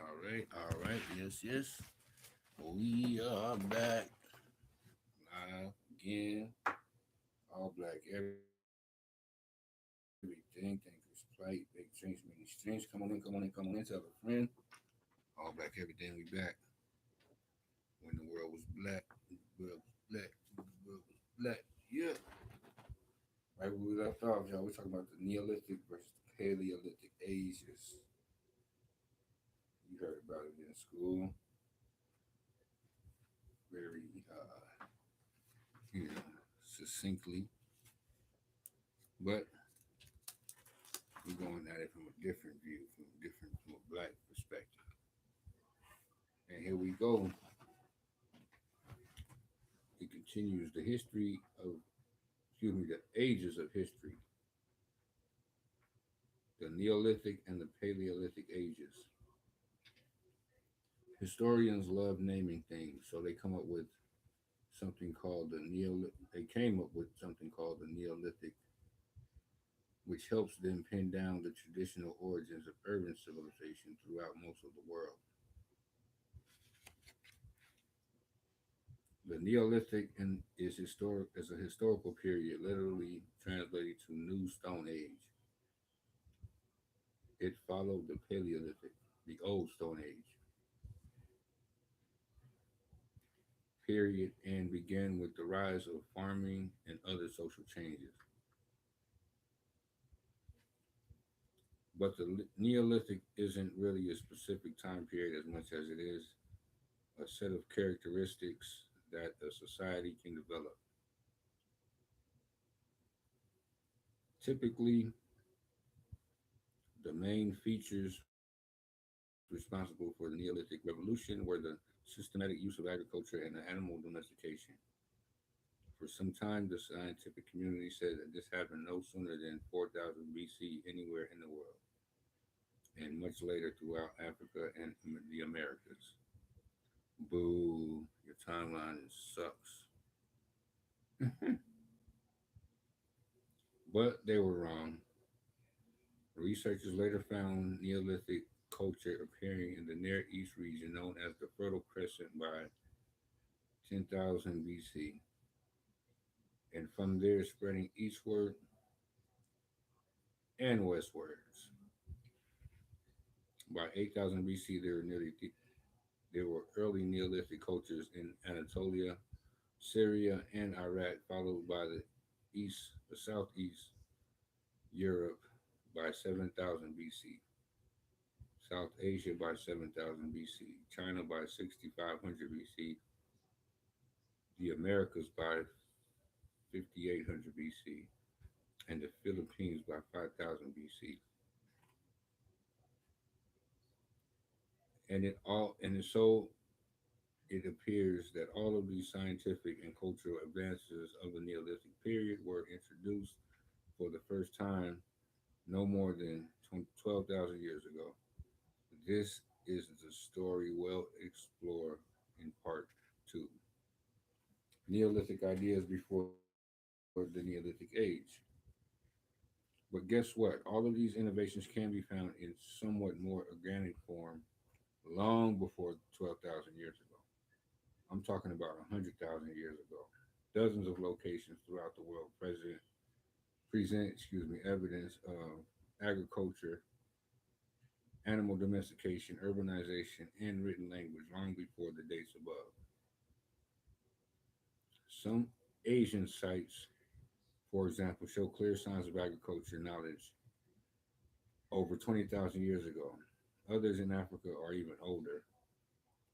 All right. Yes, yes. We are back live again. All black, everything. Thank you, Sprite. Big drinks, many streams. Come on in, come on in, come on in. Tell a friend. All black, everything. We back. When the world was black, the world was black, the world was black. Yeah. Right where we left off, y'all. We're talking about the Neolithic versus the Paleolithic ages. You heard about it in school. Very, you know, succinctly. But we're going at it from a different view, from a black perspective. And here we go. It continues the history of, excuse me, the ages of history, the Neolithic and the Paleolithic ages. Historians love naming things, so they come up with something called the Neolithic. They came up with something called the Neolithic, which helps them pin down the traditional origins of urban civilization throughout most of the world. The Neolithic is a historical period, literally translated to New Stone Age. It followed the Paleolithic, the Old Stone Age period, and began with the rise of farming and other social changes. But the Neolithic isn't really a specific time period as much as it is a set of characteristics that a society can develop. Typically, the main features responsible for the Neolithic Revolution were the systematic use of agriculture and the animal domestication. For some time, the scientific community said that this happened no sooner than 4000 BC anywhere in the world, and much later throughout Africa and the Americas. Boo, your timeline sucks. But they were wrong. Researchers later found Neolithic culture appearing in the Near East region known as the Fertile Crescent by 10,000 BC, and from there spreading eastward and westwards. By 8000 BC, there were early Neolithic cultures in Anatolia, Syria, and Iraq, followed by the southeast Europe by 7000 BC, South Asia by 7000 BC, China by 6500 BC, the Americas by 5800 BC, and the Philippines by 5000 BC. And it appears that all of these scientific and cultural advances of the Neolithic period were introduced for the first time no more than 12,000 years ago. This is the story well explored in part two. Neolithic ideas before the Neolithic age. But guess what? All of these innovations can be found in somewhat more organic form long before 12,000 years ago. I'm talking about 100,000 years ago. Dozens of locations throughout the world present evidence of agriculture, animal domestication, urbanization, and written language long before the dates above. Some Asian sites, for example, show clear signs of agriculture knowledge over 20,000 years ago. Others in Africa are even older.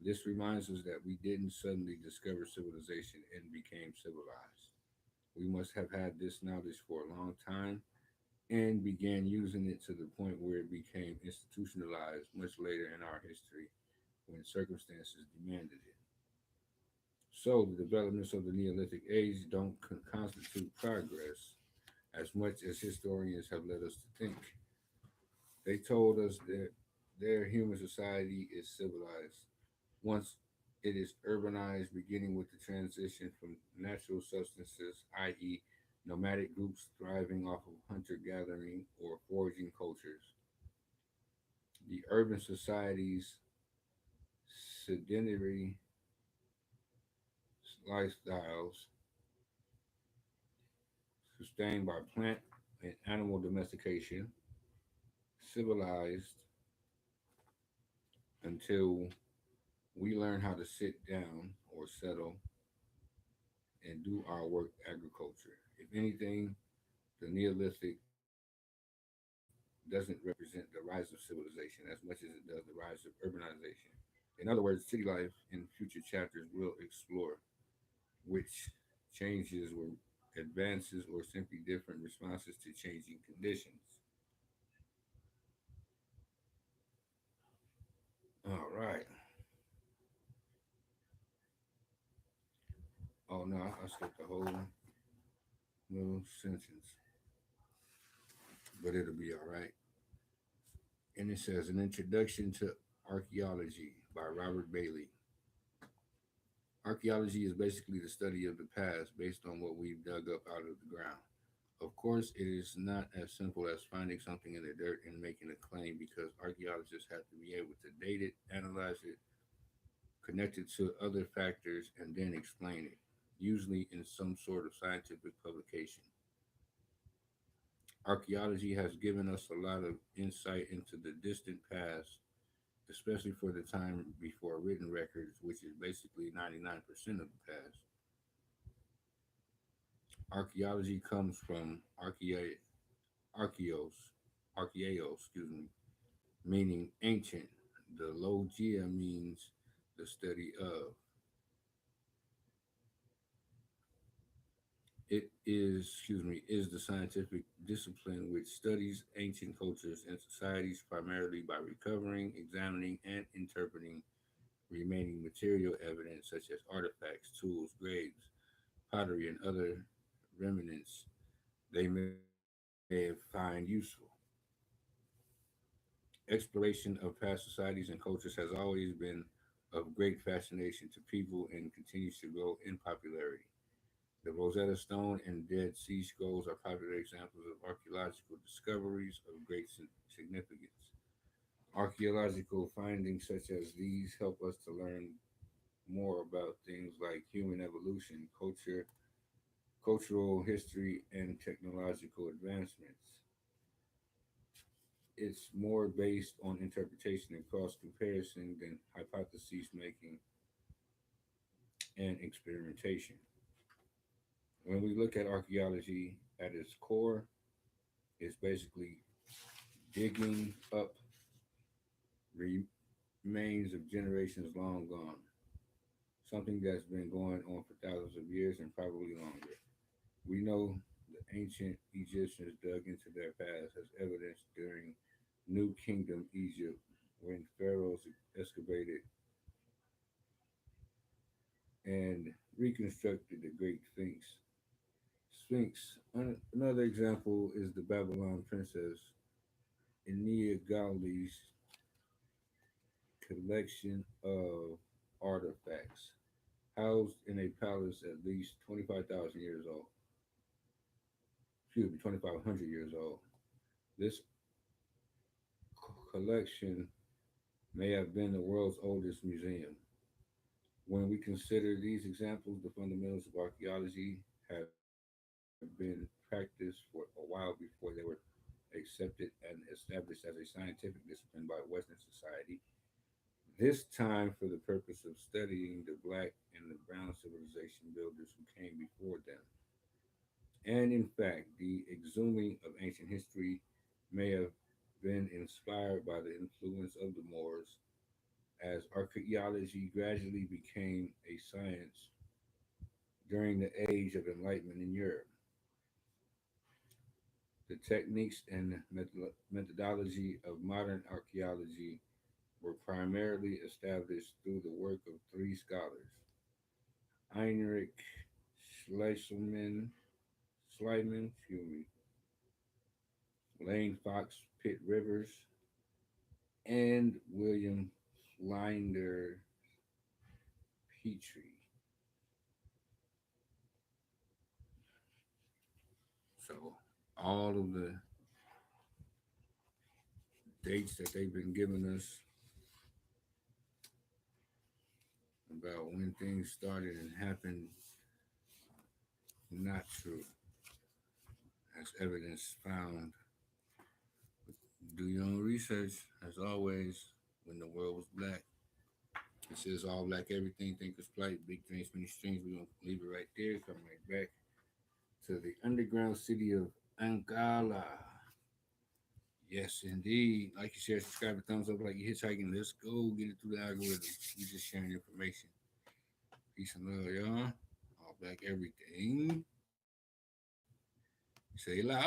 This reminds us that we didn't suddenly discover civilization and became civilized. We must have had this knowledge for a long time and began using it to the point where it became institutionalized much later in our history when circumstances demanded it. So, the developments of the Neolithic age don't constitute progress as much as historians have led us to think. They told us that their human society is civilized once it is urbanized, beginning with the transition from natural substances, i.e., nomadic groups thriving off of hunter gathering or foraging cultures. The urban societies sedentary lifestyles sustained by plant and animal domestication, civilized until we learn how to sit down or settle and do our work agriculture. If anything, the Neolithic doesn't represent the rise of civilization as much as it does the rise of urbanization. In other words, city life in future chapters will explore which changes were advances or simply different responses to changing conditions. All right. Oh no, I skipped the whole little sentence, but it'll be all right. And it says an introduction to archaeology by Robert Bailey. Archaeology is basically the study of the past based on what we've dug up out of the ground. Of course, it is not as simple as finding something in the dirt and making a claim because archaeologists have to be able to date it, analyze it, connect it to other factors, and then explain it, usually in some sort of scientific publication. Archaeology has given us a lot of insight into the distant past, especially for the time before written records, which is basically 99% of the past. Archaeology comes from archeos, excuse me, meaning ancient. The logia means the study of. It is, excuse me, is the scientific discipline which studies ancient cultures and societies primarily by recovering, examining, and interpreting remaining material evidence such as artifacts, tools, graves, pottery, and other remnants they may find useful. Exploration of past societies and cultures has always been of great fascination to people and continues to grow in popularity. The Rosetta Stone and Dead Sea Scrolls are popular examples of archaeological discoveries of great significance. Archaeological findings such as these help us to learn more about things like human evolution, culture, cultural history, and technological advancements. It's more based on interpretation and cross comparison than hypothesis making and experimentation. When we look at archaeology at its core, it's basically digging up remains of generations long gone, something that's been going on for thousands of years and probably longer. We know the ancient Egyptians dug into their past as evidence during New Kingdom Egypt when pharaohs excavated and reconstructed the Great Sphinx. Another example is the Babylon princess Enia Gali's collection of artifacts housed in a palace at least 25,000 years old. Excuse me, 2,500 years old. This collection may have been the world's oldest museum. When we consider these examples, the fundamentals of archaeology have been practiced for a while before they were accepted and established as a scientific discipline by Western society. This time for the purpose of studying the black and the brown civilization builders who came before them. And in fact, the exhuming of ancient history may have been inspired by the influence of the Moors as archaeology gradually became a science during the Age of Enlightenment in Europe. The techniques and methodology of modern archaeology were primarily established through the work of three scholars: Heinrich Schleiman, excuse me, Lane Fox Pitt Rivers, and William Linder Petrie. So all of the dates that they've been giving us about when things started and happened, not true, as evidence found. Do your own research, as always. When the world was black, it says all black everything, think is flight, big dreams, many streams. We're gonna leave it right there. Come right back to the underground city of Ankara. Yes, indeed. Like you share, subscribe, and thumbs up like you're hitchhiking. Let's go get it through the algorithm. We just sharing information. Peace and love, y'all. All black everything. Say loud.